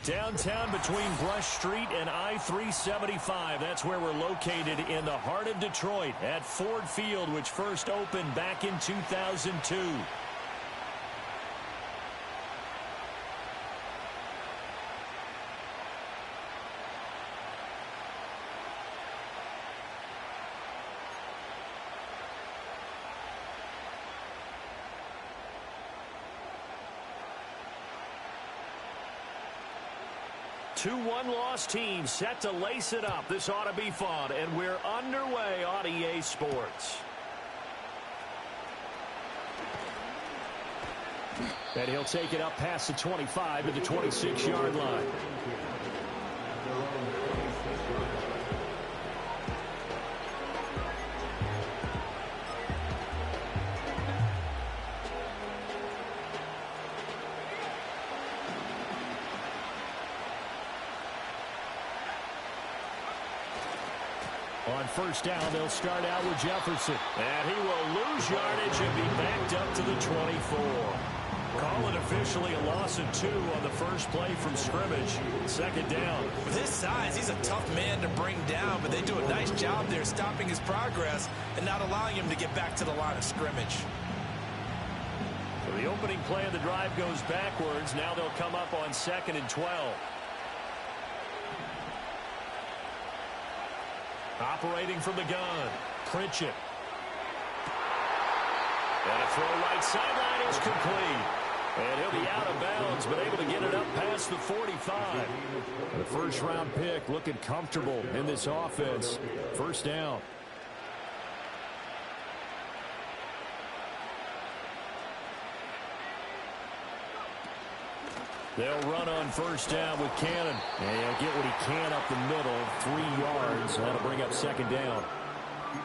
Downtown between Brush Street and I-375. That's where we're located in the heart of Detroit at Ford Field, which first opened back in 2002. Two one-loss teams set to lace it up. This ought to be fun, and we're underway on EA Sports. And he'll take it up past the 25 to the 26-yard line. On first down, they'll start out with Jefferson. And he will lose yardage and be backed up to the 24. Call it officially a loss of 2 on the first play from scrimmage. Second down. With his size, he's a tough man to bring down, but they do a nice job there stopping his progress and not allowing him to get back to the line of scrimmage. So the opening play of the drive goes backwards. Now they'll come up on 2nd and 12. Operating from the gun, Pritchett. And a throw right sideline is complete. And he'll be out of bounds, but able to get it up past the 45. The first-round pick looking comfortable in this offense. First down. They'll run on first down with Cannon. And he'll get what he can up the middle, 3 yards. That'll bring up second down.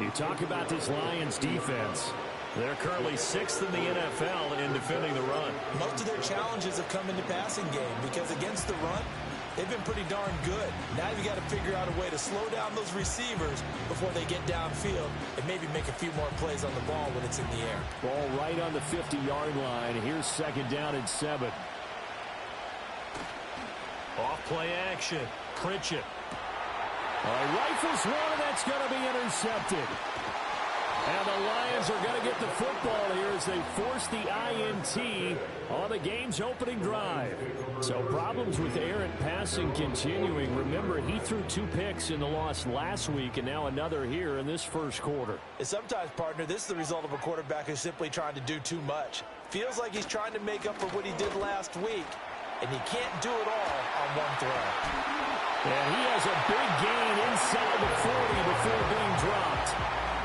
You talk about this Lions defense. They're currently 6th in the NFL in defending the run. Most of their challenges have come in the passing game because against the run, they've been pretty darn good. Now you've got to figure out a way to slow down those receivers before they get downfield and maybe make a few more plays on the ball when it's in the air. Ball right on the 50-yard line. Here's second down and 7. Off play action. Pritchett. Rifles one, and that's going to be intercepted. And the Lions are going to get the football here as they force the INT on the game's opening drive. So problems with errant passing continuing. Remember, he threw 2 picks in the loss last week, and now another here in this first quarter. And sometimes, partner, this is the result of a quarterback who's simply trying to do too much. Feels like he's trying to make up for what he did last week, and he can't do it all on one throw. And he has a big gain inside the 40 before being dropped.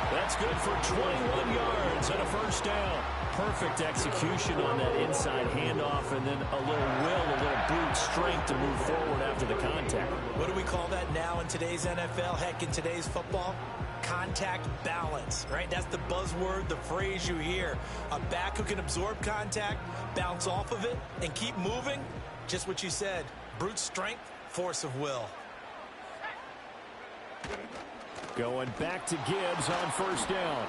That's good for 21 yards and a first down. Perfect execution on that inside handoff, and then a little will, a little brute strength to move forward after the contact. What do we call that now in today's NFL? Heck, in today's football? Contact balance, right? That's the buzzword, the phrase you hear. A back who can absorb contact, bounce off of it, and keep moving. Just what you said. Brute strength, force of will. Going back to Gibbs on first down.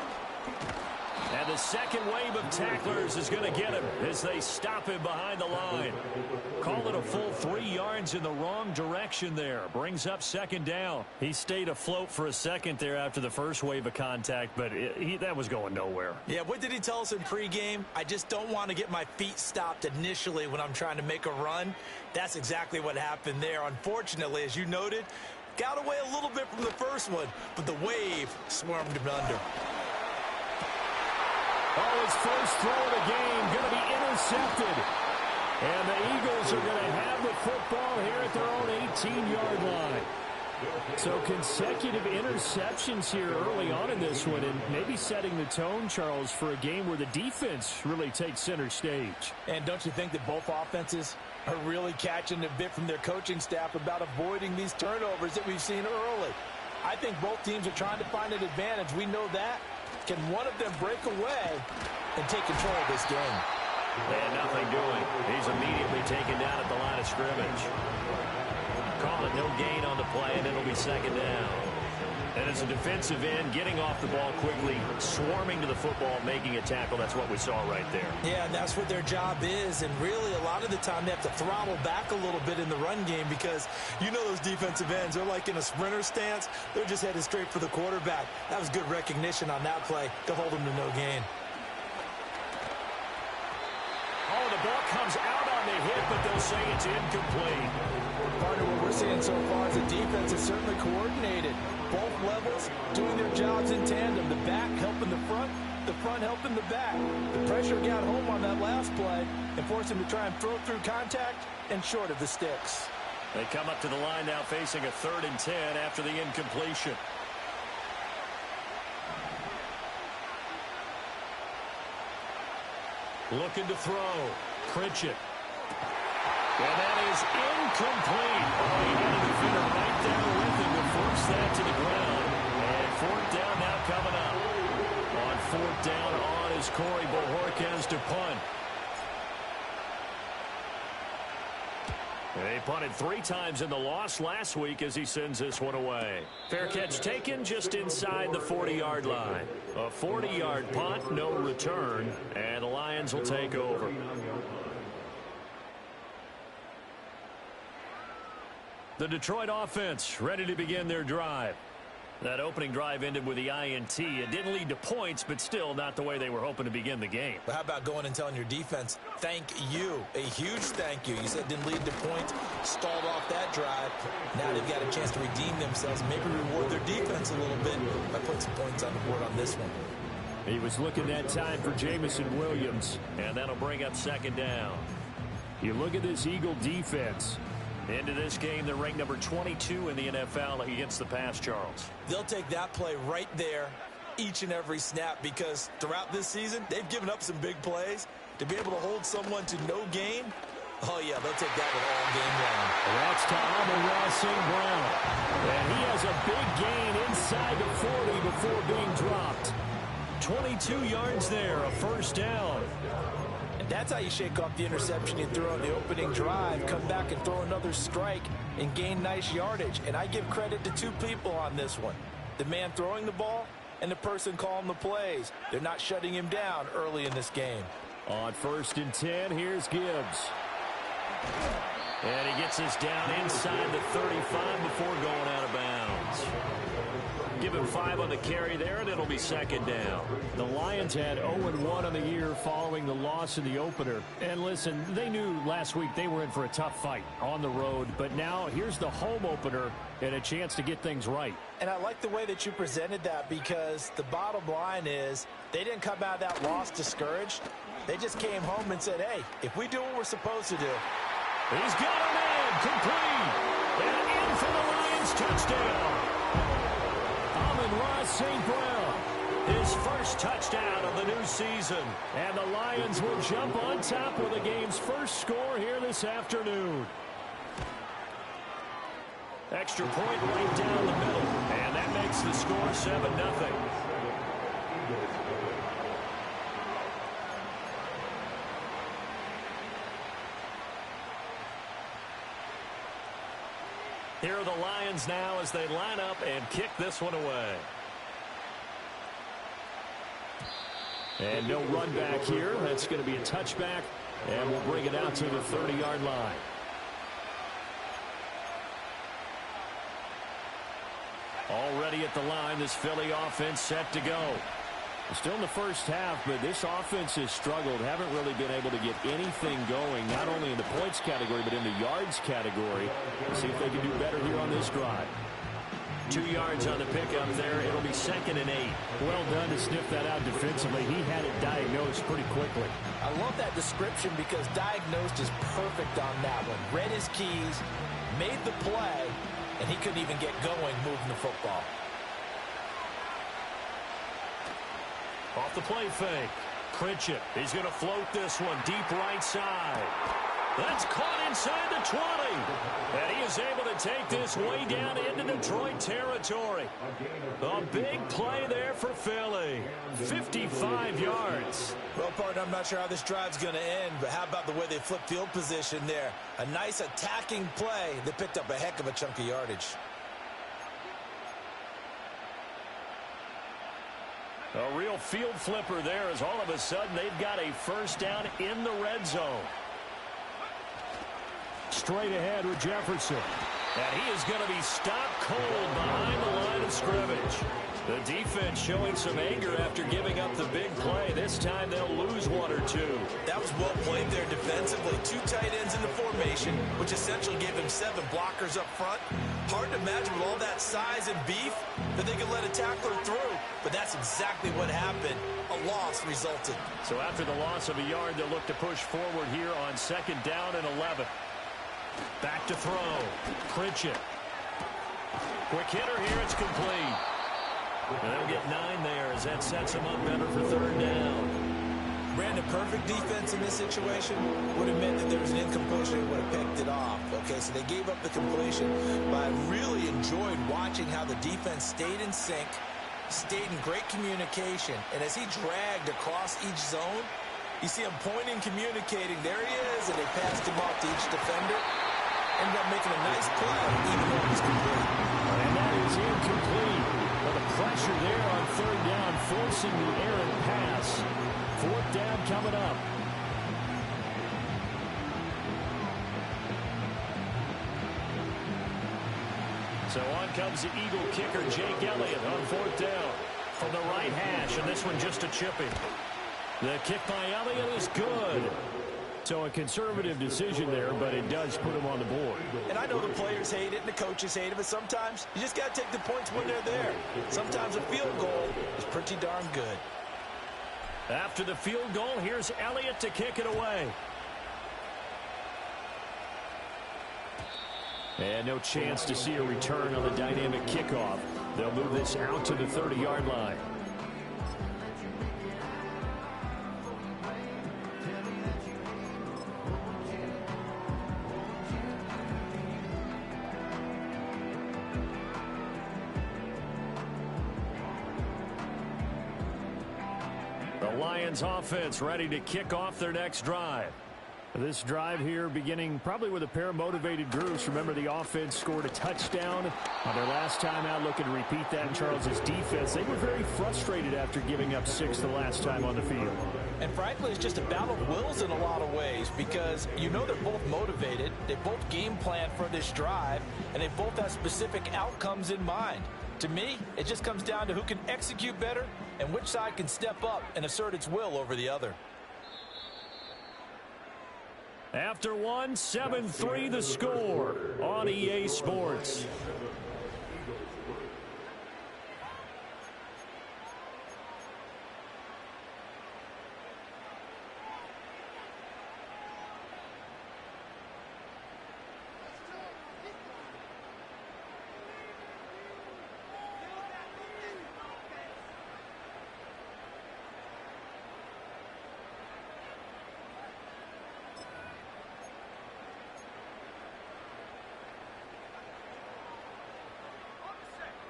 And the second wave of tacklers is going to get him as they stop him behind the line. Call it a full 3 yards in the wrong direction there. Brings up second down. He stayed afloat for a second there after the first wave of contact, but that was going nowhere. Yeah, what did he tell us in pregame? I just don't want to get my feet stopped initially when I'm trying to make a run. That's exactly what happened there. Unfortunately, as you noted, got away a little bit from the first one, but the wave swarmed him under. Oh, his first throw of the game going to be intercepted. And the Eagles are going to have the football here at their own 18-yard line. So consecutive interceptions here early on in this one, and maybe setting the tone, Charles, for a game where the defense really takes center stage. And don't you think that both offenses are really catching a bit from their coaching staff about avoiding these turnovers that we've seen early? I think both teams are trying to find an advantage. We know that. Can one of them break away and take control of this game? And nothing doing. He's immediately taken down at the line of scrimmage. Call it no gain on the play, and it'll be second down. And And as a defensive end, getting off the ball quickly, swarming to the football, making a tackle, that's what we saw right there. Yeah, and that's what their job is. And really, a lot of the time, they have to throttle back a little bit in the run game because you know those defensive ends, they're like in a sprinter stance. They're just headed straight for the quarterback. That was good recognition on that play to hold them to no gain. Oh, the ball comes out on the hit, but they'll say it's incomplete. Partner, what we're seeing so far is the defense is certainly coordinated. Both levels doing their jobs in tandem. The back helping the front helping the back. The pressure got home on that last play and forced him to try and throw through contact and short of the sticks. They come up to the line now facing a 3rd and 10 after the incompletion. Looking to throw. Pritchett. And that is incomplete. Oh, he got a defender right there with him to force that to the ground. And 4th down now coming up. On 4th down on is Corey Bojorquez to punt. They punted 3 times in the loss last week as he sends this one away. Fair catch taken just inside the 40-yard line. A 40-yard punt, no return, and the Lions will take over. The Detroit offense ready to begin their drive. That opening drive ended with the INT. It didn't lead to points, but still not the way they were hoping to begin the game. But how about going and telling your defense, thank you, a huge thank you. You said it didn't lead to points, stalled off that drive. Now they've got a chance to redeem themselves, maybe reward their defense a little bit by putting some points on the board on this one. He was looking that time for Jameson Williams, and that'll bring up 2nd down. You look at this Eagle defense. Into this game, they're ranked number 22 in the NFL against the pass, Charles. They'll take that play right there each and every snap because throughout this season, they've given up some big plays. To be able to hold someone to no gain, oh, yeah, they'll take that with all game long. That's to Amon-Ra St. Brown. And he has a big gain inside the 40 before being dropped. 22 yards there, a 1st down. That's how you shake off the interception you threw on the opening drive, come back and throw another strike and gain nice yardage. And I give credit to 2 people on this one. The man throwing the ball and the person calling the plays. They're not shutting him down early in this game. On 1st and 10, here's Gibbs. And he gets us down inside the 35 before going out of bounds. Give him 5 on the carry there, and it'll be 2nd down. The Lions had 0-1 on the year following the loss in the opener. And listen, they knew last week they were in for a tough fight on the road. But now here's the home opener and a chance to get things right. And I like the way that you presented that because the bottom line is they didn't come out of that loss discouraged. They just came home and said, hey, if we do what we're supposed to do. He's got a man complete. And in for the Lions touchdown. Amon-Ra St. Brown, his first touchdown of the new season. And the Lions will jump on top with the game's first score here this afternoon. Extra point right down the middle. And that makes the score 7-0. Here are the Lions now as they line up and kick this one away. And no run back here. That's going to be a touchback, and we'll bring it out to the 30-yard line. Already at the line, this Philly offense set to go. Still in the first half, but this offense has struggled. Haven't really been able to get anything going, not only in the points category, but in the yards category. Let's see if they can do better here on this drive. 2 yards on the pickup there. It'll be 2nd and 8. Well done to sniff that out defensively. He had it diagnosed pretty quickly. I love that description because diagnosed is perfect on that one. Read his keys, made the play, and he couldn't even get going moving the football. Off the play fake. Pritchett. He's going to float this one deep right side. That's caught inside the 20. And he is able to take this way down into Detroit territory. A big play there for Philly. 55 yards. Well, partner, I'm not sure how this drive's going to end, but how about the way they flip field position there? A nice attacking play. They picked up a heck of a chunk of yardage. A real field flipper there as all of a sudden they've got a first down in the red zone. Straight ahead with Jefferson. And he is going to be stopped cold behind the line of scrimmage. The defense showing some anger after giving up the big play. This time they'll lose one or two. That was well played there defensively. Two tight ends in the formation, which essentially gave him 7 blockers up front. Hard to imagine with all that size and beef that they could let a tackler through. But that's exactly what happened. A loss resulted. So after the loss of a yard, they'll look to push forward here on 2nd down and 11. Back to throw. Pritchett. Quick hitter here. It's complete. And they'll get 9 there as that sets them up better for 3rd down. Brandon, perfect defense in this situation would have meant that there was an incompletion and would have picked it off. Okay, so they gave up the completion. But I really enjoyed watching how the defense stayed in sync, stayed in great communication. And as he dragged across each zone, you see him pointing, communicating. There he is, and they passed him off to each defender. Ended up making a nice play, even though it was complete. And that is incomplete. But the pressure there on 3rd down, forcing the errant pass. 4th down coming up. So on comes the Eagle kicker, Jake Elliott, on 4th down. From the right hash, and this one just a chipping. The kick by Elliott is good. So a conservative decision there, but it does put him on the board. And I know the players hate it and the coaches hate it, but sometimes you just got to take the points when they're there. Sometimes a field goal is pretty darn good. After the field goal, here's Elliott to kick it away. And no chance to see a return on the dynamic kickoff. They'll move this out to the 30-yard line. Lions offense ready to kick off their next drive. This drive here beginning probably with a pair of motivated groups. Remember, the offense scored a touchdown on their last time out, looking to repeat that in Charles's defense. They were very frustrated after giving up 6 the last time on the field. And frankly, it's just a battle of wills in a lot of ways because you know they're both motivated. They both game plan for this drive, and they both have specific outcomes in mind. To me, it just comes down to who can execute better and which side can step up and assert its will over the other. After one, 7-3 the score on EA Sports.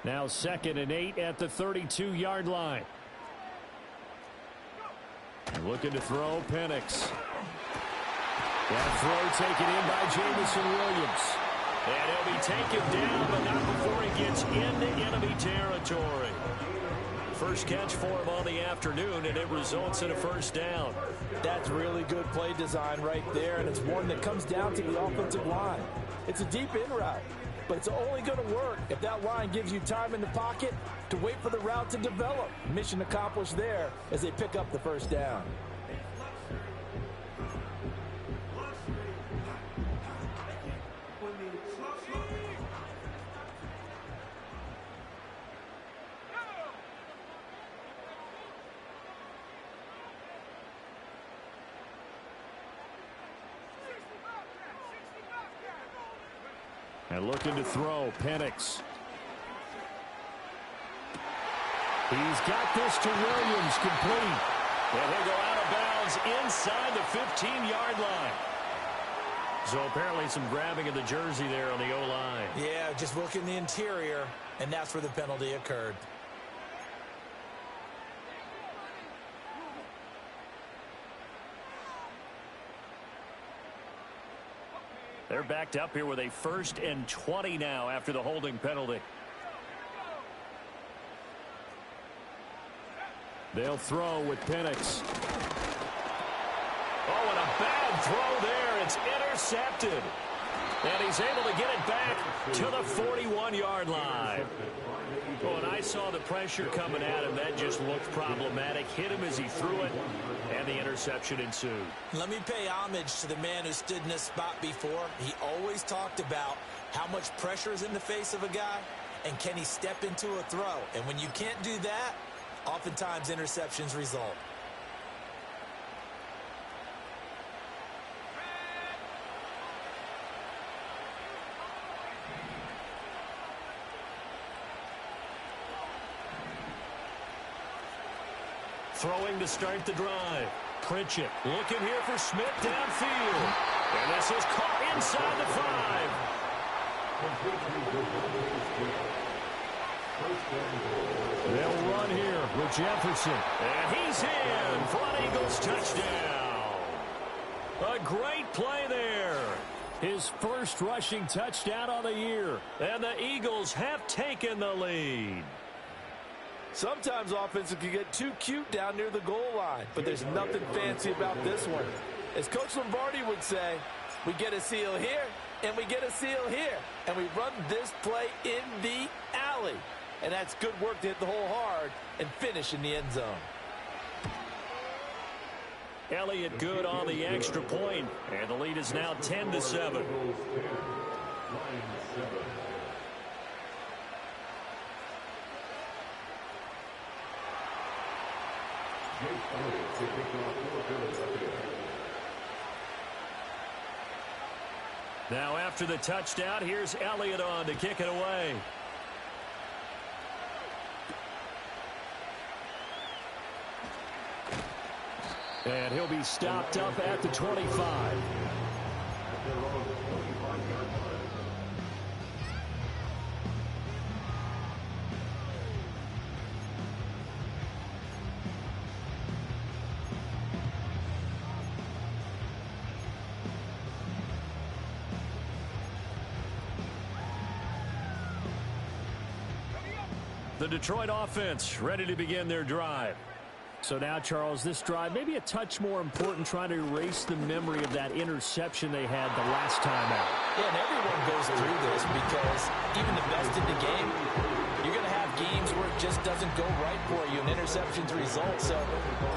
Now 2nd and 8 at the 32-yard line. Looking to throw, Penix. That throw taken in by Jameson Williams. And he'll be taken down, but not before he gets into enemy territory. First catch for him on the afternoon, and it results in a first down. That's really good play design right there, and it's one that comes down to the offensive line. It's a deep in route, but it's only going to work if that line gives you time in the pocket to wait for the route to develop. Mission accomplished there as they pick up the first down. And looking to throw, Penix. He's got this to Williams, complete. And he'll go out of bounds inside the 15-yard line. So apparently some grabbing of the jersey there on the O-line. Yeah, just look in the interior, and that's where the penalty occurred. They're backed up here with a 1st and 20 now after the holding penalty. They'll throw with Penix. Oh, and a bad throw there. It's intercepted. And he's able to get it back to the 41-yard line. Well, and I saw the pressure coming at him. That just looked problematic. Hit him as he threw it, and the interception ensued. Let me pay homage to the man who stood in this spot before. He always talked about how much pressure is in the face of a guy, and can he step into a throw. And when you can't do that, oftentimes interceptions result. Throwing to start the drive. Pritchett looking here for Smith downfield. And this is caught inside the 5. They'll run here with Jefferson. And he's in for an Eagles touchdown. A great play there. His first rushing touchdown of the year. And the Eagles have taken the lead. Sometimes offenses can get too cute down near the goal line, but there's nothing fancy about this one. As Coach Lombardi would say, we get a seal here, and we get a seal here, and we run this play in the alley. And that's good work to hit the hole hard and finish in the end zone. Elliott good on the extra point, and the lead is now 10-7. Now after the touchdown, here's Elliott on to kick it away. And he'll be stopped up at the 25. The Detroit offense ready to begin their drive. So now, Charles, this drive maybe a touch more important, trying to erase the memory of that interception they had the last time out. Yeah, and everyone goes through this because even the best in the game, you're going to have games where it just doesn't go right for you and interceptions result. So,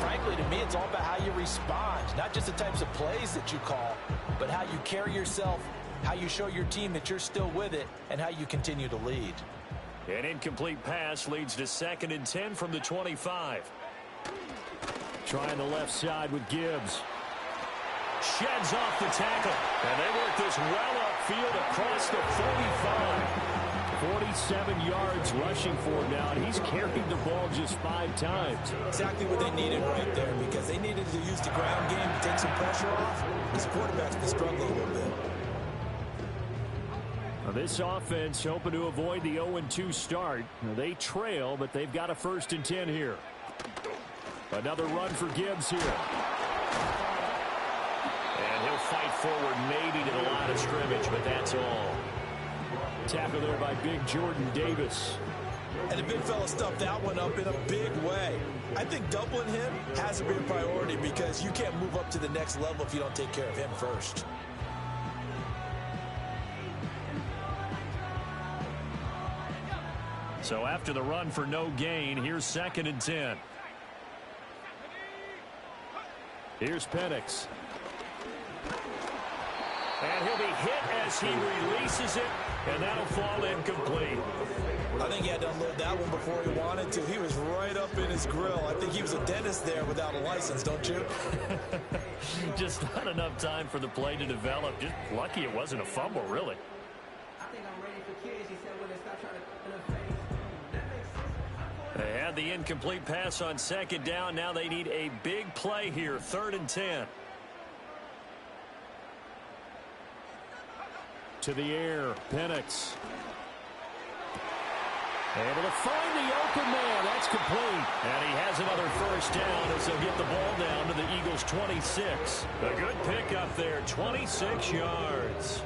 frankly, to me, it's all about how you respond, not just the types of plays that you call, but how you carry yourself, how you show your team that you're still with it, and how you continue to lead. An incomplete pass leads to 2nd and 10 from the 25. Trying the left side with Gibbs. Sheds off the tackle. And they work this well upfield across the 45. 47 yards rushing for him now, and he's carried the ball just 5 times. Exactly what they needed right there, because they needed to use the ground game to take some pressure off. His quarterback's been struggling a little bit. Now this offense hoping to avoid the 0-2 start. Now they trail, but they've got a 1st and 10 here. Another run for Gibbs here. And he'll fight forward maybe to the line of scrimmage, but that's all. Tackle there by big Jordan Davis. And the big fella stuffed that one up in a big way. I think doubling him has to be a priority because you can't move up to the next level if you don't take care of him first. So after the run for no gain, here's 2nd and 10. Here's Penix. And he'll be hit as he releases it, and that'll fall incomplete. I think he had to unload that one before he wanted to. He was right up in his grill. I think he was a dentist there without a license, don't you? Just not enough time for the play to develop. Just lucky it wasn't a fumble, really. I think I'm ready for kids. He said when they stop trying to They had the incomplete pass on 2nd down. Now they need a big play here. 3rd and 10. To the air, Penix. Able to find the open man. That's complete. And he has another 1st down as they'll get the ball down to the Eagles' 26. A good pickup there, 26 yards.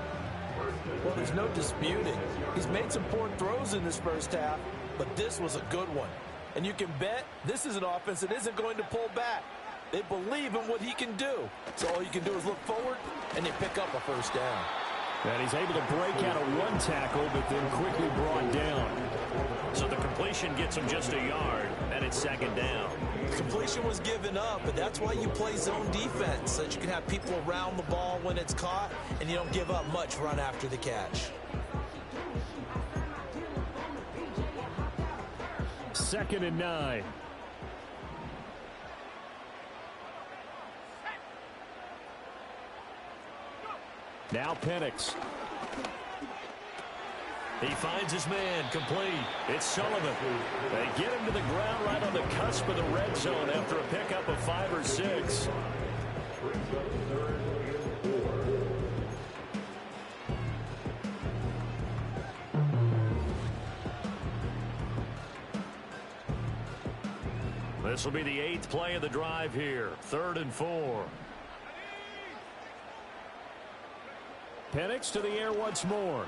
Well, there's no disputing. He's made some poor throws in this first half, but this was a good one. And you can bet this is an offense that isn't going to pull back. They believe in what he can do. So all you can do is look forward, and they pick up a first down. And he's able to break out of one tackle, but then quickly brought down. So the completion gets him just a yard, and it's second down. Completion was given up, but that's why you play zone defense, so that you can have people around the ball when it's caught, and you don't give up much run after the catch. Second and 9. Now Penix. He finds his man, complete. It's Sullivan. They get him to the ground right on the cusp of the red zone after a pickup of 5 or 6. This will be the 8th play of the drive here. 3rd and 4. Penix to the air once more.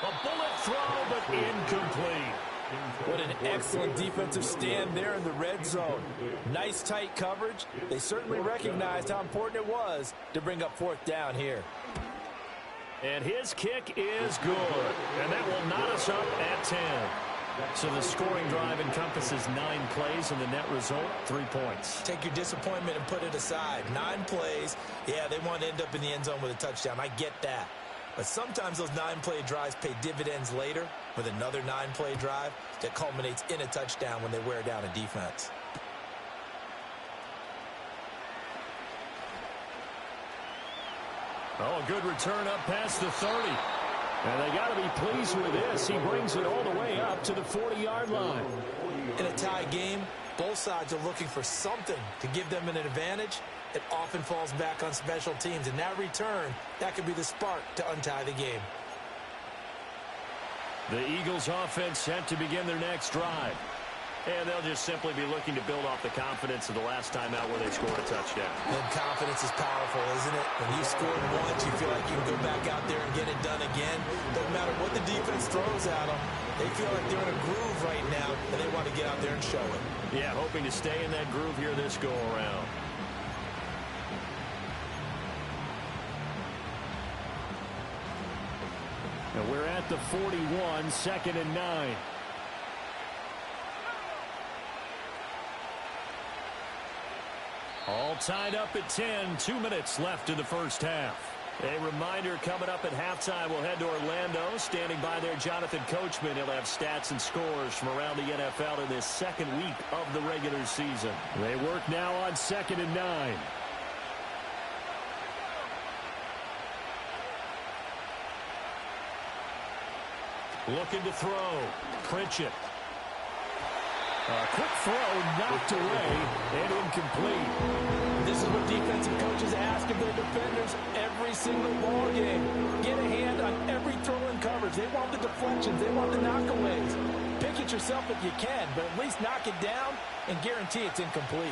A bullet throw, but incomplete. What an excellent defensive stand there in the red zone. Nice tight coverage. They certainly recognized how important it was to bring up 4th down here. And his kick is good. And that will knot us up at 10. So the scoring drive encompasses 9 plays, and the net result, 3 points. Take your disappointment and put it aside. 9 plays. Yeah, they want to end up in the end zone with a touchdown. I get that. But sometimes those 9-play drives pay dividends later with another 9-play drive that culminates in a touchdown when they wear down a defense. Oh, a good return up past the 30. And they got to be pleased with this. He brings it all the way up to the 40-yard line. In a tie game, both sides are looking for something to give them an advantage. It often falls back on special teams. And that return, that could be the spark to untie the game. The Eagles offense set to begin their next drive. And they'll just simply be looking to build off the confidence of the last time out where they scored a touchdown. And confidence is powerful, isn't it? When you scored once, you feel like you can go back out there and get it done again. Doesn't matter what the defense throws at them. They feel like they're in a groove right now, and they want to get out there and show it. Yeah, hoping to stay in that groove here this go-around. Now we're at the 41, 2nd and 9. All tied up at 10, 2 minutes left in the first half. A reminder coming up at halftime, we'll head to Orlando. Standing by there, Jonathan Coachman. He'll have stats and scores from around the NFL in this second week of the regular season. They work now on 2nd and 9. Looking to throw. Pritchett. A quick throw knocked away and incomplete. This is what defensive coaches ask of their defenders every single ball game. Get a hand on every throw in coverage. They want the deflections. They want the knockaways. Pick it yourself if you can, but at least knock it down and guarantee it's incomplete.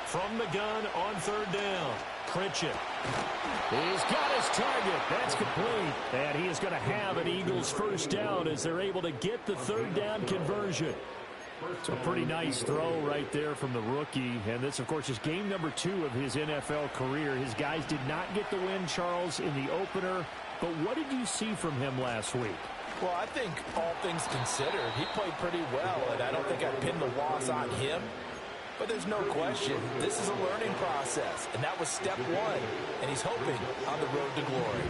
From the gun on 3rd down. Pritchett. He's got his target. That's complete. And he is going to have an Eagles first down as they're able to get the 3rd down conversion. It's a pretty nice throw right there from the rookie. And this, of course, is game number 2 of his NFL career. His guys did not get the win, Charles, in the opener. But what did you see from him last week? Well, I think all things considered, he played pretty well. And I don't think I'd pin the loss on him. But there's no question, this is a learning process, and that was step 1, and he's hoping on the road to glory.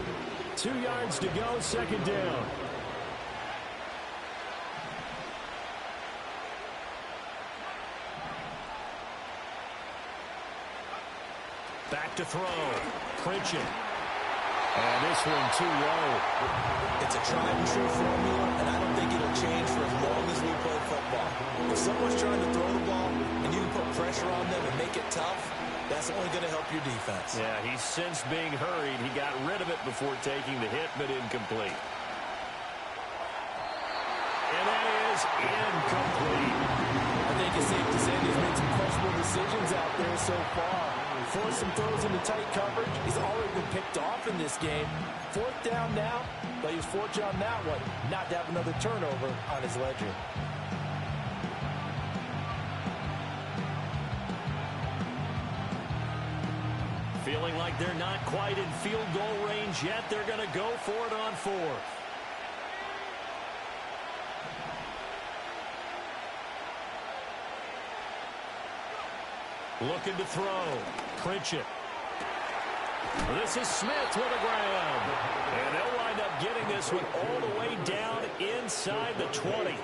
2 yards to go, 2nd down. Back to throw. Pritchett. And this one too low. It's a tried and true formula, and I don't think it'll change for as long as we play football. If someone's trying to throw the ball and you can put pressure on them and make it tough, that's only going to help your defense. Yeah, he's since being hurried. He got rid of it before taking the hit, but incomplete. And that is incomplete. I think it's safe to say he's made some questionable decisions out there so far. Forced some throws into tight coverage. He's already this game. 4th down now, but he was fortunate on that one not to have another turnover on his ledger. Feeling like they're not quite in field goal range yet. They're going to go for it on 4th. Looking to throw. Pritchett. This is Smith with a grab. And they'll wind up getting this one all the way down inside the 20.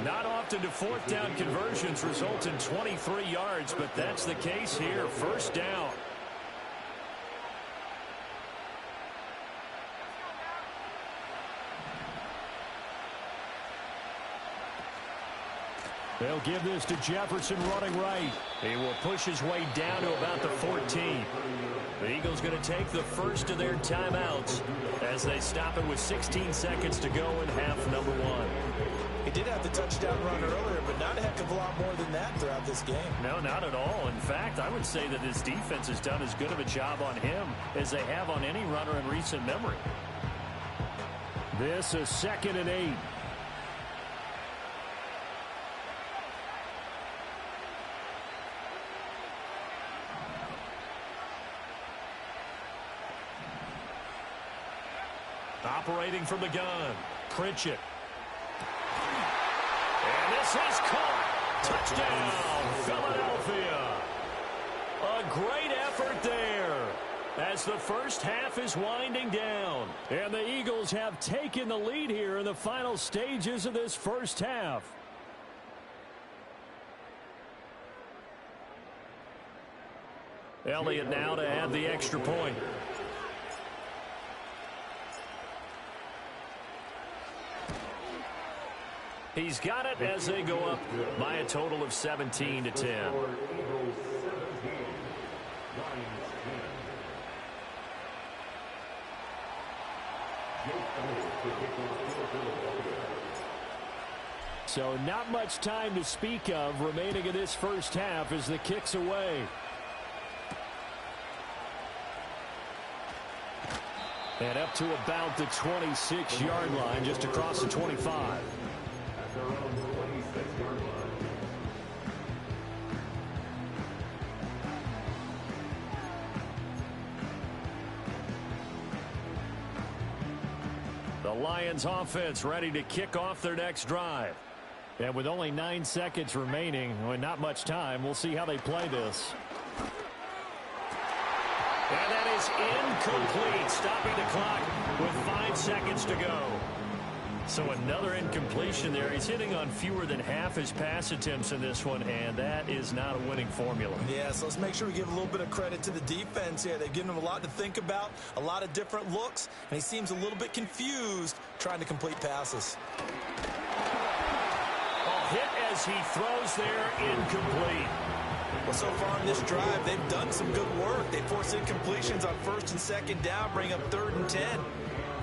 Not often do 4th down conversions result in 23 yards, but that's the case here. 1st down. They'll give this to Jefferson running right. He will push his way down to about the 14. The Eagles going to take the first of their timeouts as they stop it with 16 seconds to go in half number 1. He did have the touchdown run earlier, but not a heck of a lot more than that throughout this game. No, not at all. In fact, I would say that his defense has done as good of a job on him as they have on any runner in recent memory. This is 2nd and 8. Operating from the gun, Pritchett. And this is caught. Touchdown, Philadelphia. A great effort there as the first half is winding down. And the Eagles have taken the lead here in the final stages of this first half. Elliott now to add the extra point. He's got it as they go up by a total of 17-10. So not much time to speak of remaining in this first half as the kick's away. And up to about the 26-yard line, just across the 25. The Lions offense ready to kick off their next drive. And with only 9 seconds remaining, and not much time, we'll see how they play this. And that is incomplete, stopping the clock with 5 seconds to go. So another incompletion there. He's hitting on fewer than half his pass attempts in this one, and that is not a winning formula. Yeah, so let's make sure we give a little bit of credit to the defense here. They've given him a lot to think about, a lot of different looks, and he seems a little bit confused trying to complete passes. A hit as he throws there, incomplete. Well, so far in this drive, they've done some good work. They force incompletions on 1st and 2nd down, bring up 3rd and 10.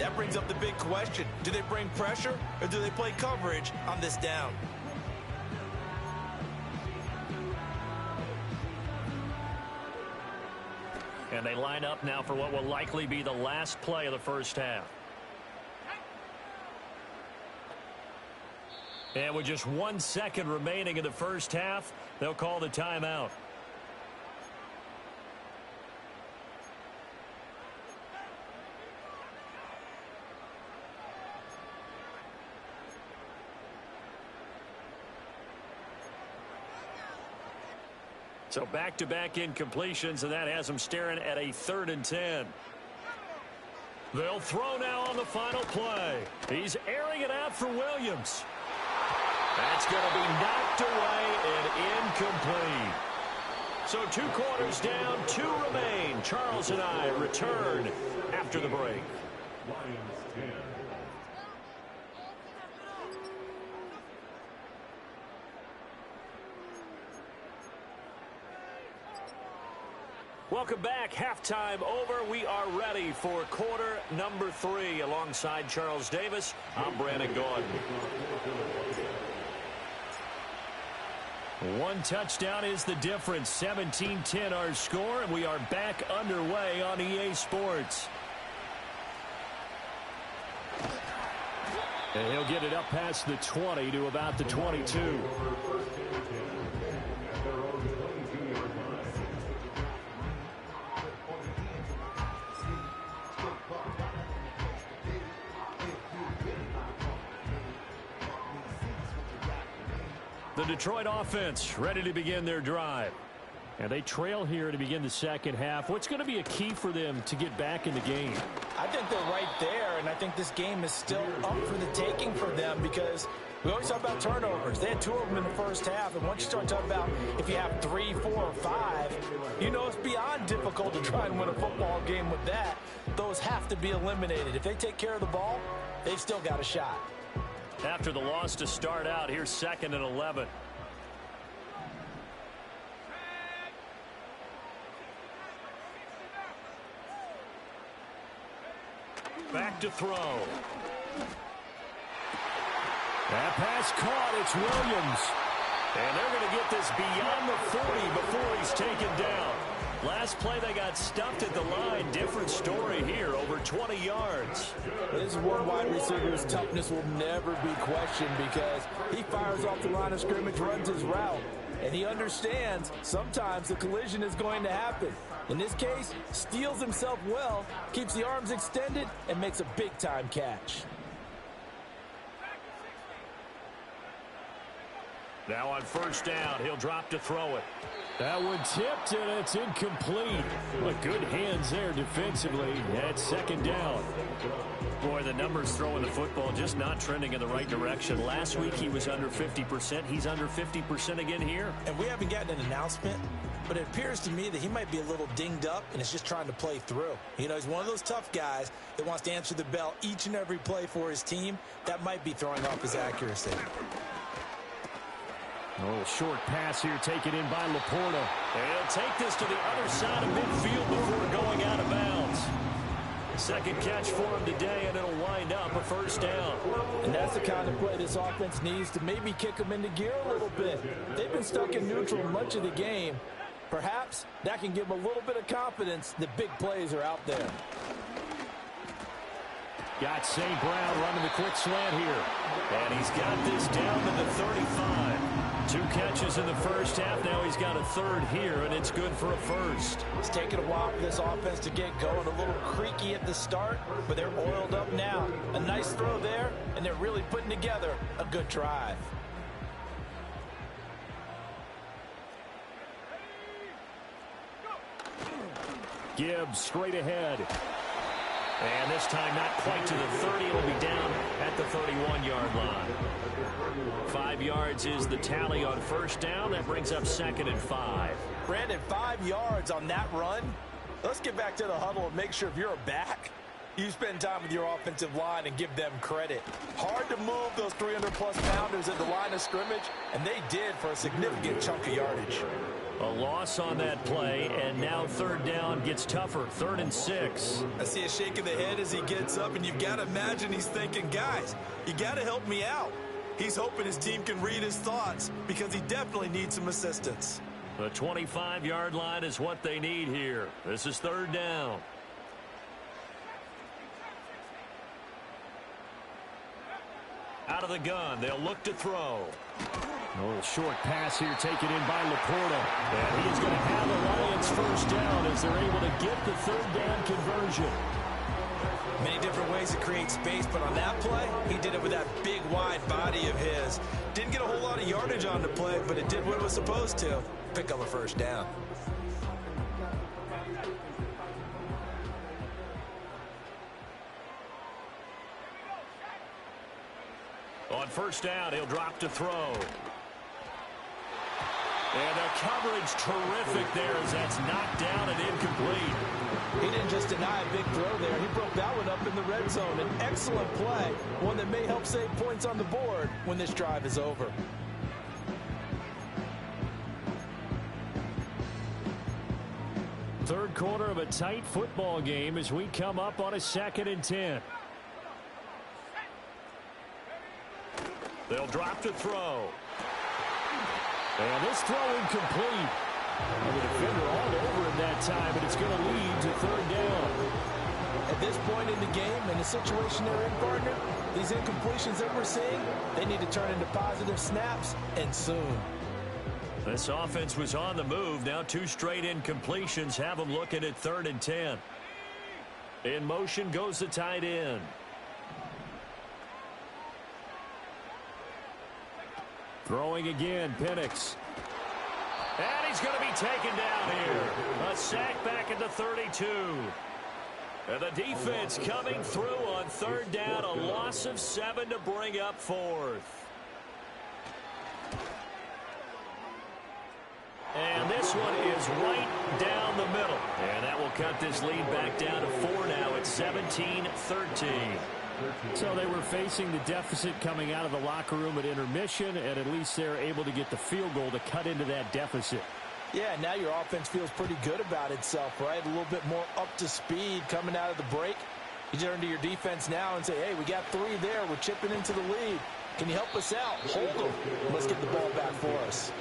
That brings up the big question. Do they bring pressure or do they play coverage on this down? And they line up now for what will likely be the last play of the first half. And with just 1 second remaining in the first half, they'll call the timeout. So back-to-back incompletions, and that has them staring at a 3rd and 10. They'll throw now on the final play. He's airing it out for Williams. That's going to be knocked away and incomplete. So 2 quarters down, 2 remain. Charles and I return after the break. Welcome back. Halftime over. We are ready for quarter number 3. Alongside Charles Davis, I'm Brandon Gordon. 1 touchdown is the difference. 17-10 our score, and we are back underway on EA Sports. And he'll get it up past the 20 to about the 22. The Detroit offense ready to begin their drive. And they trail here to begin the second half. What's going to be a key for them to get back in the game? I think they're right there, and I think this game is still up for the taking for them because we always talk about turnovers. They had 2 of them in the first half, and once you start talking about if you have 3, 4, or 5, you know it's beyond difficult to try and win a football game with that. Those have to be eliminated. If they take care of the ball, they've still got a shot. After the loss to start out, here's 2nd and 11. Back to throw. That pass caught. It's Williams. And they're going to get this beyond the 40 before he's taken down. Last play, they got stuffed at the line. Different story here, over 20 yards. This is one wide receiver's toughness will never be questioned because he fires off the line of scrimmage, runs his route, and he understands sometimes the collision is going to happen. In this case, steals himself well, keeps the arms extended, and makes a big-time catch. Now on first down, he'll drop to throw it. That one tipped, and it's incomplete. But good hands there defensively. At 2nd down. Boy, the numbers throwing the football just not trending in the right direction. Last week he was under 50%. He's under 50% again here. And we haven't gotten an announcement, but it appears to me that he might be a little dinged up and is just trying to play through. You know, he's one of those tough guys that wants to answer the bell each and every play for his team. That might be throwing off his accuracy. A little short pass here taken in by Laporta. And he'll take this to the other side of midfield before going out of bounds. Second catch for him today, and it'll wind up a first down. And that's the kind of play this offense needs to maybe kick them into gear a little bit. They've been stuck in neutral much of the game. Perhaps that can give them a little bit of confidence that big plays are out there. Got St. Brown running the quick slant here. And he's got this down to the 35. 2 catches in the first half. Now he's got a 3rd here, and it's good for a first. It's taken a while for this offense to get going. A little creaky at the start, but they're oiled up now. A nice throw there, and they're really putting together a good drive. Gibbs straight ahead. And this time not quite to the 30. It'll be down at the 31-yard line. 5 yards is the tally on first down. That brings up 2nd and 5. Brandon, 5 yards on that run. Let's get back to the huddle and make sure if you're a back, you spend time with your offensive line and give them credit. Hard to move those 300-plus pounders at the line of scrimmage, and they did for a significant chunk of yardage. A loss on that play, and now 3rd down gets tougher. 3rd and 6. I see a shake of the head as he gets up, and you've got to imagine he's thinking, guys, you got to help me out. He's hoping his team can read his thoughts because he definitely needs some assistance. The 25-yard line is what they need here. This is 3rd down. Out of the gun, they'll look to throw. A little short pass here taken in by Laporta. And he's going to have the Lions first down as they're able to get the 3rd down conversion. Many different ways to create space, but on that play, he did it with that big, wide body of his. Didn't get a whole lot of yardage on the play, but it did what it was supposed to. Pick up a first down. On first down, he'll drop to throw. And the coverage terrific there as that's knocked down and incomplete. He didn't just deny a big throw there. He broke that one up in the red zone. An excellent play, one that may help save points on the board when this drive is over. Third quarter of a tight football game as we come up on a 2nd and 10. They'll drop to throw. And this throw incomplete. And the defender all over him that time, and it's going to lead to 3rd down. At this point in the game, in the situation they're in, partner, These incompletions that we're seeing, they need to turn into positive snaps, and soon. This offense was on the move. Now 2 straight incompletions have them looking at 3rd and 10. In motion goes the tight end. Throwing again, Penix. And he's going to be taken down here. A sack back at the 32. And the defense coming through on 3rd down. A loss of 7 to bring up 4th. And this one is right down the middle. And that will cut this lead back down to 4 now at 17-13. So they were facing the deficit coming out of the locker room at intermission, and at least they're able to get the field goal to cut into that deficit. Yeah, now your offense feels pretty good about itself, right? A little bit more up to speed coming out of the break. You turn to your defense now and say, hey, we got 3 there. We're chipping into the lead. Can you help us out? Hold them. Let's get the ball back for us.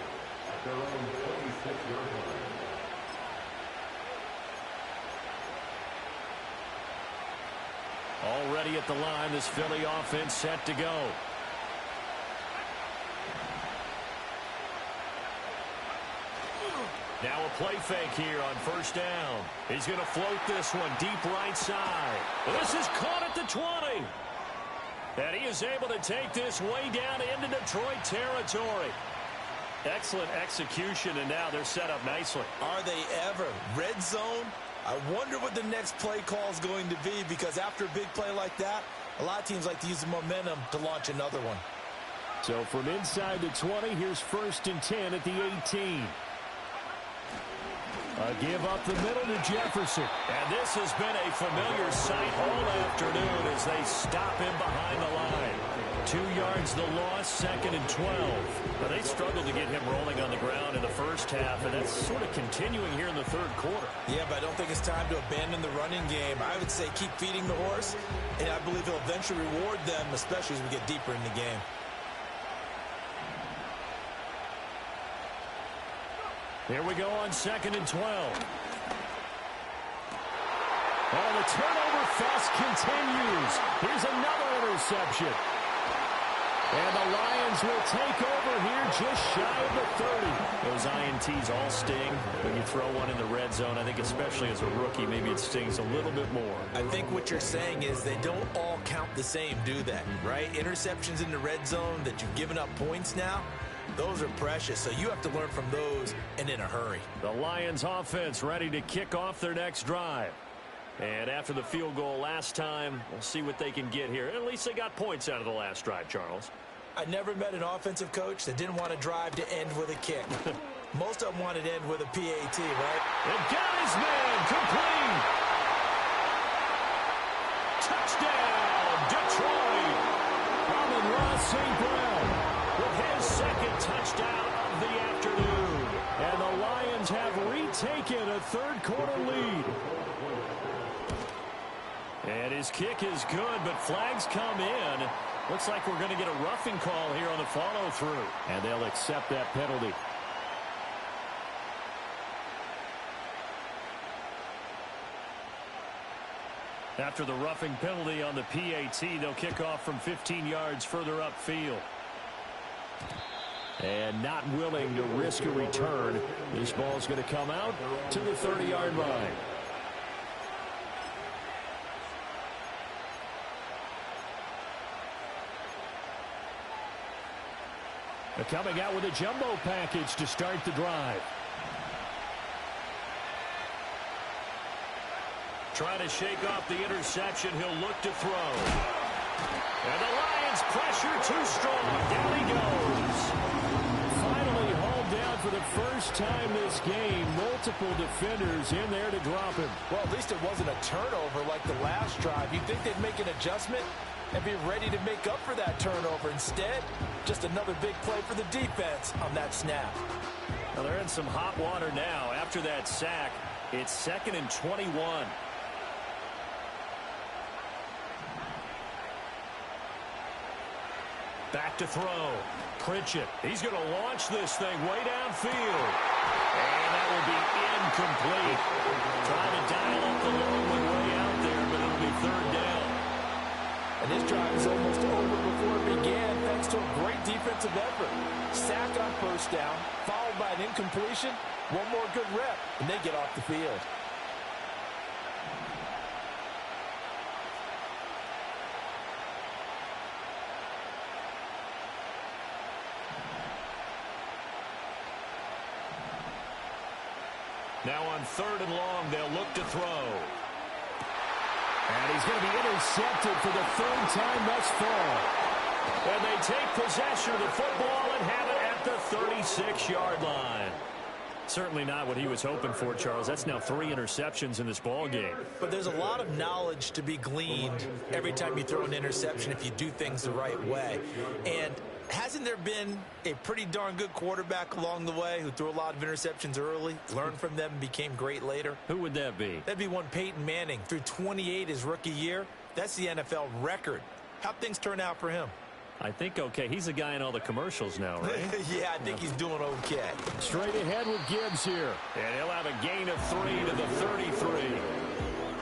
Already at the line, this Philly offense set to go. Now a play fake here on 1st down. He's going to float this one deep right side. This is caught at the 20. And he is able to take this way down into Detroit territory. Excellent execution, and now they're set up nicely. Are they ever? Red zone? I wonder what the next play call is going to be, because after a big play like that, a lot of teams like to use the momentum to launch another one. So from inside the 20, here's 1st and 10 at the 18. A give up the middle to Jefferson. And this has been a familiar sight all afternoon as they stop him behind the line. 2 yards the loss, 2nd and 12. But they struggled to get him rolling on the ground in the first half, and that's sort of continuing here in the 3rd quarter. Yeah, but I don't think it's time to abandon the running game. I would say keep feeding the horse, and I believe he'll eventually reward them, especially as we get deeper in the game. Here we go on 2nd and 12. Oh, the turnover fest continues. Here's another interception. And the Lions will take over here just shy of the 30. Those INTs all sting when you throw one in the red zone. I think especially as a rookie, maybe it stings a little bit more. I think what you're saying is they don't all count the same, do they? Right? Interceptions in the red zone that you've given up points now, those are precious. So you have to learn from those and in a hurry. The Lions offense ready to kick off their next drive. And after the field goal last time, we'll see what they can get here. At least they got points out of the last drive, Charles. I never met an offensive coach that didn't want to drive to end with a kick. Most of them wanted to end with a PAT, right? And got his man complete. Touchdown, Detroit. Amon-Ra St. Brown with his 2nd touchdown of the afternoon. And the Lions have retaken a 3rd quarter lead. And his kick is good, but flags come in. Looks like we're going to get a roughing call here on the follow-through. And they'll accept that penalty. After the roughing penalty on the PAT, they'll kick off from 15 yards further upfield. And not willing to risk a return. This ball's going to come out to the 30-yard line. They're coming out with a jumbo package to start the drive. Trying to shake off the interception. He'll look to throw. And the Lions pressure too strong. Down he goes. Finally hauled down for the first time this game. Multiple defenders in there to drop him. Well, at least it wasn't a turnover like the last drive. You'd think they'd make an adjustment and be ready to make up for that turnover. Instead, just another big play for the defense on that snap. Well, they're in some hot water now. After that sack, it's 2nd and 21. Back to throw. Pritchett. He's going to launch this thing way downfield. And that will be incomplete. Trying to dial up the long one way out there, but it'll be 3rd down. And this drive is almost over before it began thanks to a great defensive effort. Sack on first down, followed by an incompletion. One more good rep, and they get off the field. Now on 3rd and long, they'll look to throw. And he's going to be intercepted for the 3rd time thus far. And they take possession of the football and have it at the 36-yard line. Certainly not what he was hoping for, Charles. That's now 3 interceptions in this ball game. But there's a lot of knowledge to be gleaned every time you throw an interception if you do things the right way. And hasn't there been a pretty darn good quarterback along the way who threw a lot of interceptions early, learned from them, and became great later? Who would that be? That'd be one Peyton Manning. Threw 28 his rookie year. That's the NFL record. How'd things turn out for him? I think okay. He's a guy in all the commercials now, right? Yeah, I think he's doing okay. Straight ahead with Gibbs here. And he'll have a gain of 3 to the 33.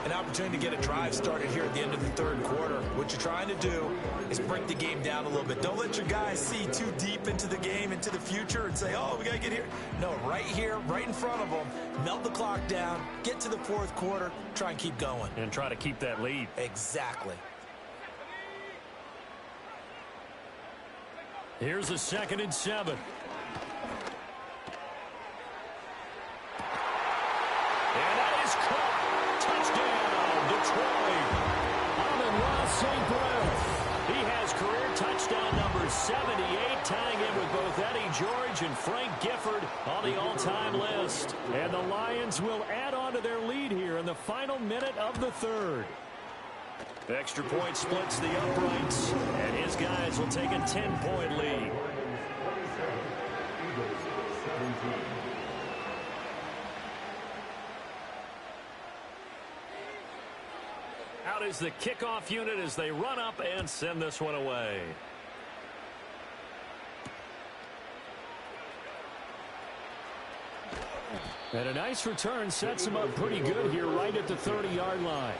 An opportunity to get a drive started here at the end of the 3rd quarter. What you're trying to do is break the game down a little bit. Don't let your guys see too deep into the game, into the future, and say, oh, we got to get here. No, right here, right in front of them, melt the clock down, get to the 4th quarter, try and keep going. And try to keep that lead. Exactly. Here's a 2nd and 7. And that is caught. Touchdown, Detroit. Amon-Ra St. Brown. He has career touchdown number 78, tying in with both Eddie George and Frank Gifford on the all-time list. And the Lions will add on to their lead here in the final minute of the 3rd. Extra point splits the uprights, and his guys will take a 10-point lead. Out is the kickoff unit as they run up and send this one away. And a nice return sets him up pretty good here right at the 30-yard line.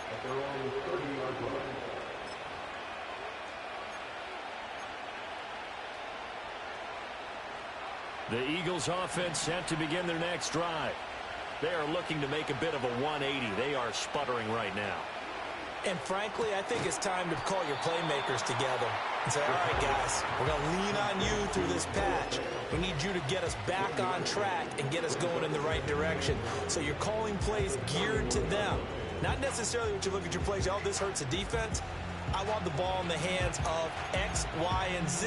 The Eagles offense set to begin their next drive. They are looking to make a bit of a 180. They are sputtering right now. And frankly, I think it's time to call your playmakers together and say, all right, guys, we're going to lean on you through this patch. We need you to get us back on track and get us going in the right direction. So you're calling plays geared to them. Not necessarily what you look at your plays, oh, this hurts the defense. I want the ball in the hands of X, Y, and Z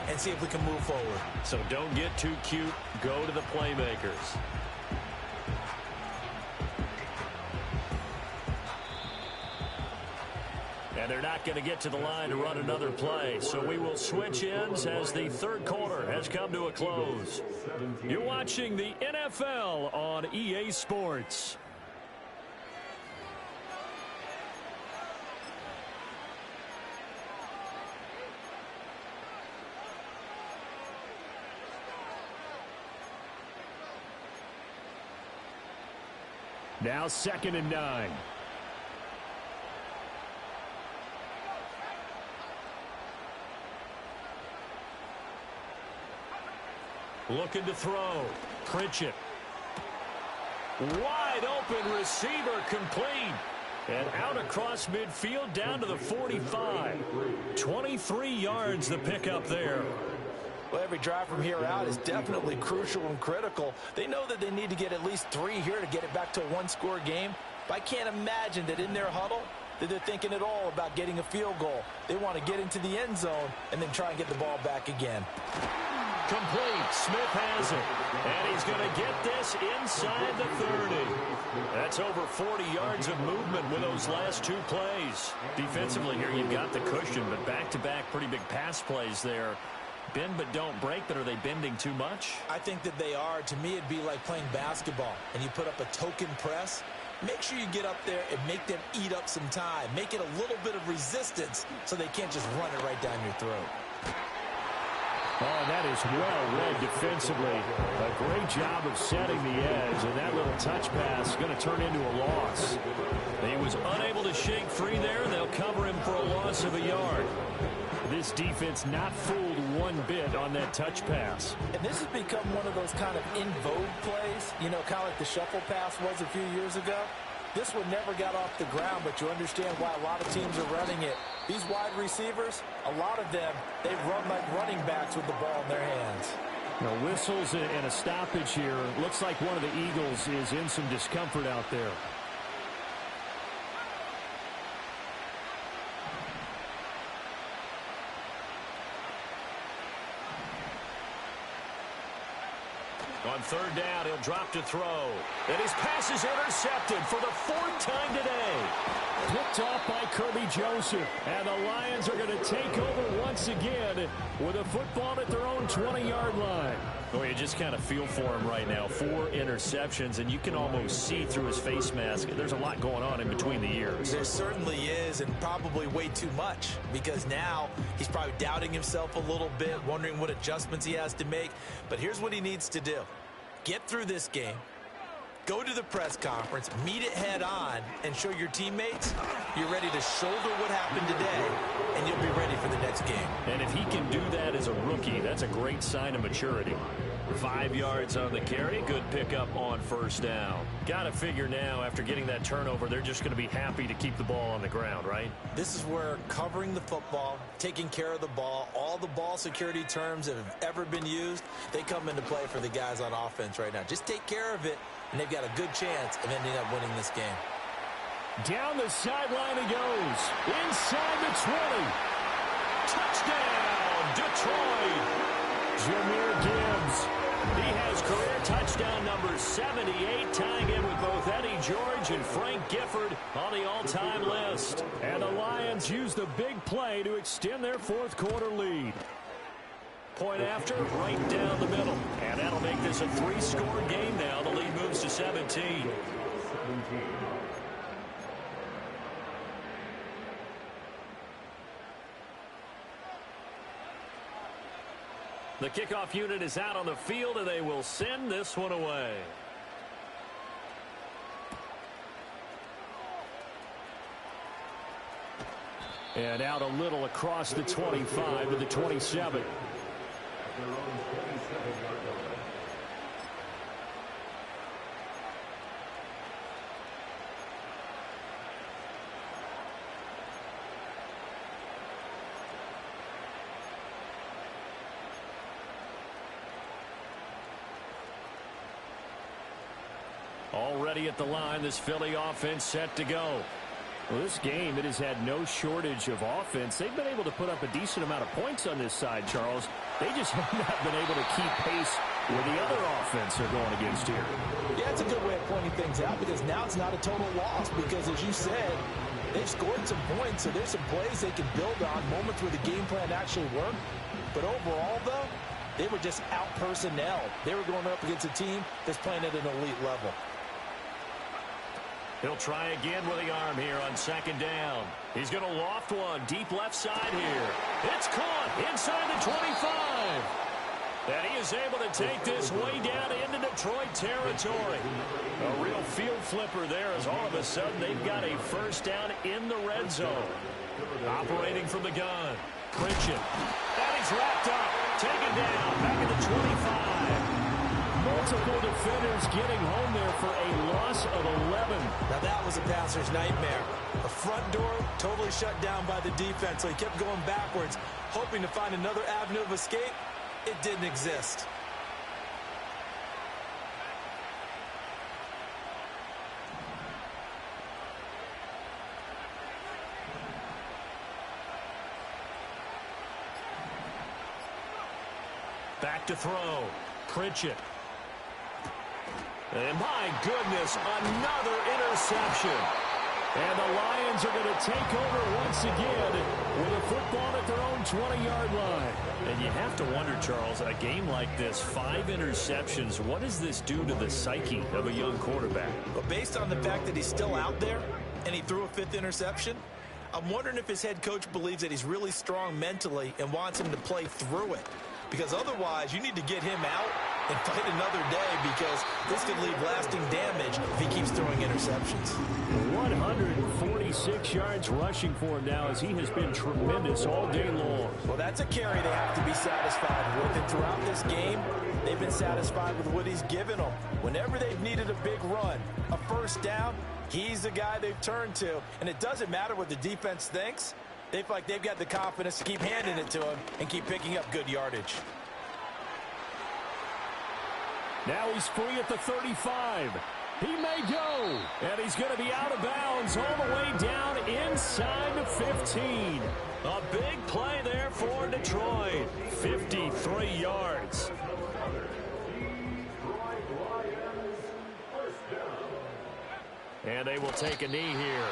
and see if we can move forward. So don't get too cute. Go to the playmakers. And they're not going to get to the line to run another play. So we will switch ends as the 3rd quarter has come to a close. You're watching the NFL on EA Sports. Now 2nd and 9. Looking to throw. Pritchett. Wide open receiver complete. And out across midfield down to the 45. 23 yards the pickup there. Well, every drive from here out is definitely crucial and critical. They know that they need to get at least 3 here to get it back to a one-score game. But I can't imagine that in their huddle that they're thinking at all about getting a field goal. They want to get into the end zone and then try and get the ball back again. Complete. Smith has it. And he's going to get this inside the 30. That's over 40 yards of movement with those last 2 plays. Defensively here, you've got the cushion, but back-to-back pretty big pass plays there. Bend but don't break, but are they bending too much? I think that they are. To me, it'd be like playing basketball, and you put up a token press. Make sure you get up there and make them eat up some time. Make it a little bit of resistance so they can't just run it right down your throat. Oh, that is well read defensively. A great job of setting the edge, and that little touch pass is going to turn into a loss. He was unable to shake free there. They'll cover him for a loss of a yard. This defense not fooled one bit on that touch pass. And this has become one of those kind of in vogue plays, you know, kind of like the shuffle pass was a few years ago. This one never got off the ground, but you understand why a lot of teams are running it. These wide receivers, a lot of them, they run like running backs with the ball in their hands. Now, whistles and a stoppage here. Looks like one of the Eagles is in some discomfort out there. On third down, he'll drop to throw. And his pass is intercepted for the fourth time today. Picked off by Kirby Joseph. And the Lions are going to take over once again with a football at their own 20-yard line. Well, you just kind of feel for him right now. 4 interceptions, and you can almost see through his face mask. There's a lot going on in between the ears. There certainly is, and probably way too much, because now he's probably doubting himself a little bit, wondering what adjustments he has to make. But here's what he needs to do. Get through this game. Go to the press conference, meet it head on, and show your teammates you're ready to shoulder what happened today, and you'll be ready for the next game. And if he can do that as a rookie, that's a great sign of maturity. 5 yards on the carry. Good pickup on first down. Got to figure now, after getting that turnover, they're just going to be happy to keep the ball on the ground, right? This is where covering the football, taking care of the ball, all the ball security terms that have ever been used, they come into play for the guys on offense right now. Just take care of it, and they've got a good chance of ending up winning this game. Down the sideline he goes. Inside the 20. Touchdown, Detroit. Jahmyr Gibbs. He has career touchdown number 78, tying in with both Eddie George and Frank Gifford on the all-time list. And the Lions use the big play to extend their fourth quarter lead. Point after, right down the middle. And that'll make this a 3-score game now. The lead moves to 17. The kickoff unit is out on the field, and they will send this one away. And out a little across the 25 to the 27. Already at the line, this Philly offense set to go. Well, this game, it has had no shortage of offense. They've been able to put up a decent amount of points on this side, Charles. They just have not been able to keep pace with the other offense they're going against here. Yeah, it's a good way of pointing things out, because now it's not a total loss, because as you said, they've scored some points, so there's some plays they can build on, moments where the game plan actually worked. But overall, though, they were just out-personnel. They were going up against a team that's playing at an elite level. He'll try again with the arm here on second down. He's going to loft one deep left side here. It's caught inside the 25. And he is able to take this way down into Detroit territory. A real field flipper there, as all of a sudden they've got a first down in the red zone. Operating from the gun. Pritchett. And he's wrapped up. Taken down back at the 25. Multiple defenders getting home there for a loss of 11. Now that was a passer's nightmare. The front door totally shut down by the defense, so he kept going backwards, hoping to find another avenue of escape. It didn't exist. Back to throw. Pritchett. And my goodness, another interception. And the Lions are going to take over once again with a football at their own 20-yard line. And you have to wonder, Charles, a game like this, 5 interceptions, what does this do to the psyche of a young quarterback? But based on the fact that he's still out there and he threw a 5th interception, I'm wondering if his head coach believes that he's really strong mentally and wants him to play through it. Because otherwise, you need to get him out and fight another day, because this could leave lasting damage if he keeps throwing interceptions. 146 26 yards rushing for him now, as he has been tremendous all day long. Well, that's a carry they have to be satisfied with. And throughout this game, they've been satisfied with what he's given them. Whenever they've needed a big run, a first down, he's the guy they've turned to. And it doesn't matter what the defense thinks. They feel like they've got the confidence to keep handing it to him and keep picking up good yardage. Now he's free at the 35. He may go. And he's going to be out of bounds all the way down inside the 15. A big play there for Detroit. 53 yards. And they will take a knee here.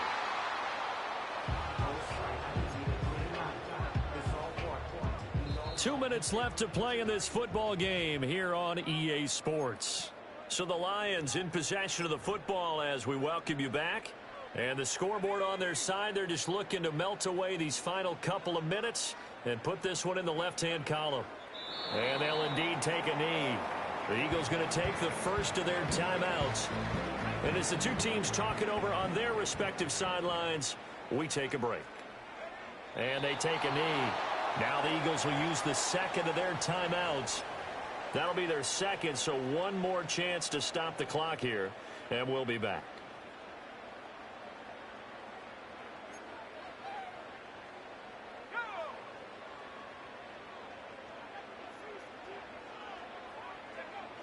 Two minutes left to play in this football game here on EA Sports. So the Lions in possession of the football as we welcome you back. And the scoreboard on their side, they're just looking to melt away these final couple of minutes and put this one in the left-hand column. And they'll indeed take a knee. The Eagles going to take the first of their timeouts. And as the two teams talking over on their respective sidelines, we take a break. And they take a knee. Now the Eagles will use the second of their timeouts. That'll be their second, so one more chance to stop the clock here, and we'll be back.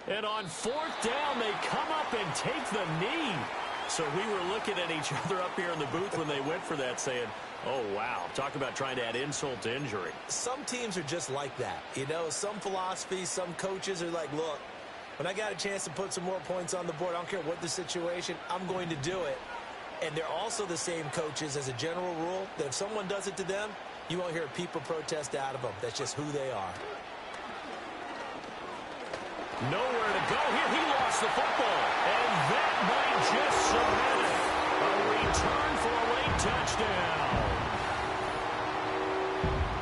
And on fourth down, they come up and take the knee. So we were looking at each other up here in the booth when they went for that, saying, oh, wow. Talk about trying to add insult to injury. Some teams are just like that. You know, some philosophies, some coaches are like, look, when I got a chance to put some more points on the board, I don't care what the situation, I'm going to do it. And they're also the same coaches as a general rule that if someone does it to them, you won't hear a peep or protest out of them. That's just who they are. Nowhere to go here. He lost the football. And that might just cement it. A return for a late touchdown.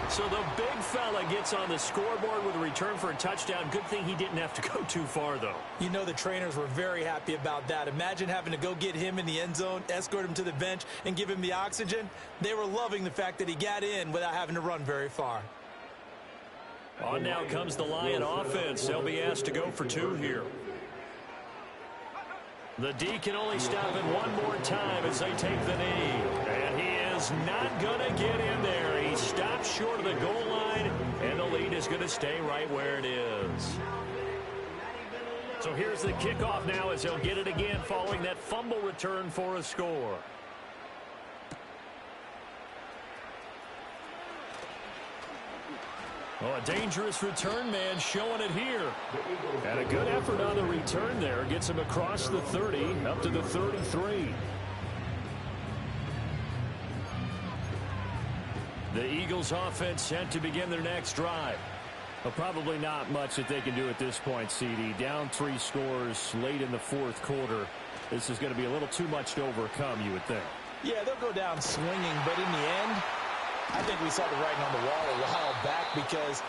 So the big fella gets on the scoreboard with a return for a touchdown. Good thing he didn't have to go too far, though. You know the trainers were very happy about that. Imagine having to go get him in the end zone, escort him to the bench, and give him the oxygen. They were loving the fact that he got in without having to run very far. On now comes the Lion offense. They'll be asked to go for two here. The D can only stop it one more time as they take the knee. And he is not going to get in there. He stops short of the goal line, and the lead is going to stay right where it is. So here's the kickoff now as he'll get it again following that fumble return for a score. Oh, a dangerous return man showing it here. And a good effort on the return there. Gets him across the 30, up to the 33. The Eagles offense set to begin their next drive. Well, probably not much that they can do at this point, CD. Down 3 scores late in the fourth quarter. This is going to be a little too much to overcome, you would think. Yeah, they'll go down swinging, but in the end, I think we saw the writing on the wall a while back because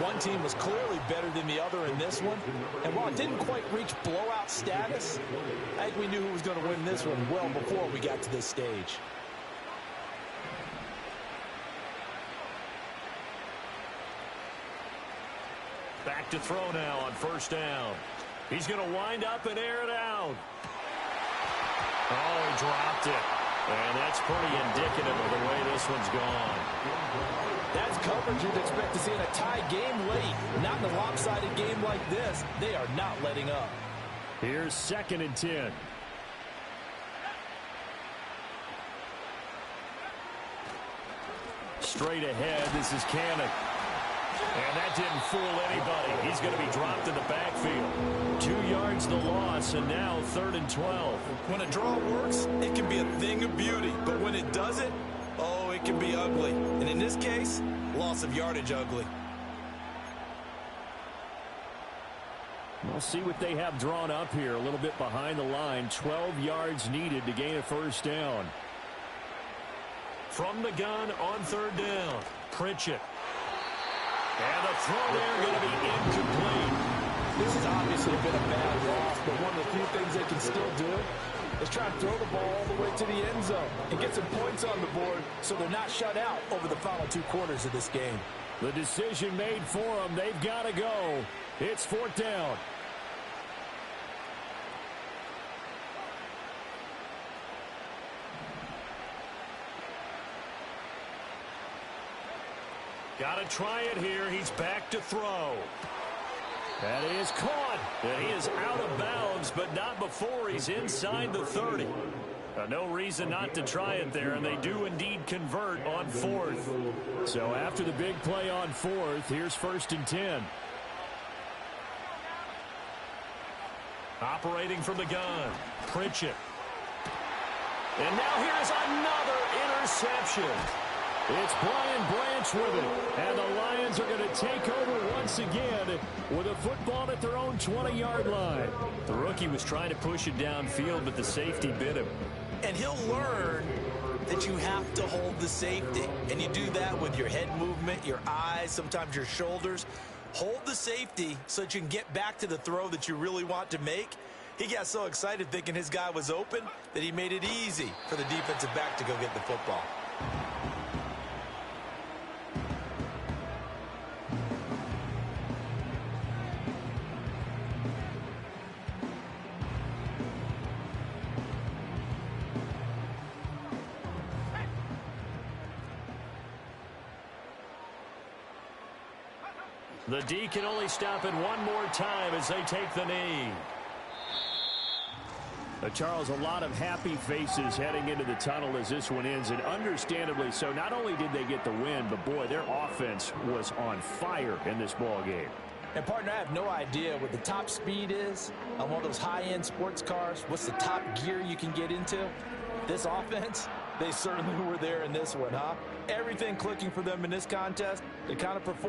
one team was clearly better than the other in this one. And while it didn't quite reach blowout status, I think we knew who was going to win this one well before we got to this stage. Back to throw now on first down. He's going to wind up and air it out. Oh, he dropped it. And that's pretty indicative of the way this one's gone. That's coverage you'd expect to see in a tie game late. Not in a lopsided game like this. They are not letting up. Here's 2nd and 10. Straight ahead, this is Cannon. And that didn't fool anybody. He's going to be dropped in the backfield. 2 yards the loss, and now 3rd and 12. When a draw works, it can be a thing of beauty. But when it doesn't, oh, it can be ugly. And in this case, loss of yardage ugly. We'll see what they have drawn up here. A little bit behind the line. 12 yards needed to gain a first down. From the gun on 3rd down, Pritchett. And the throw there going to be incomplete. This has obviously been a bad loss, but one of the few things they can still do is try to throw the ball all the way to the end zone and get some points on the board so they're not shut out over the final 2 quarters of this game. The decision made for them. They've got to go. It's 4th down. Got to try it here. He's back to throw. That is caught. And he is out of bounds, but not before he's inside the 30. No reason not to try it there, and they do indeed convert on 4th. So after the big play on 4th, here's 1st and 10. Operating from the gun, Pritchett. And now here's another interception. It's Brian Branch with it, and the Lions are going to take over once again with a football at their own 20-yard line. The rookie was trying to push it downfield, but the safety bit him. And he'll learn that you have to hold the safety. And you do that with your head movement, your eyes, sometimes your shoulders. Hold the safety so that you can get back to the throw that you really want to make. He got so excited thinking his guy was open that he made it easy for the defensive back to go get the football. The D can only stop it one more time as they take the knee. Charles, a lot of happy faces heading into the tunnel as this one ends, and understandably so. Not only did they get the win, but boy, their offense was on fire in this ball game. And partner, I have no idea what the top speed is on one of those high-end sports cars. What's the top gear you can get into? This offense, they certainly were there in this one, huh? Everything clicking for them in this contest. They kind of performed.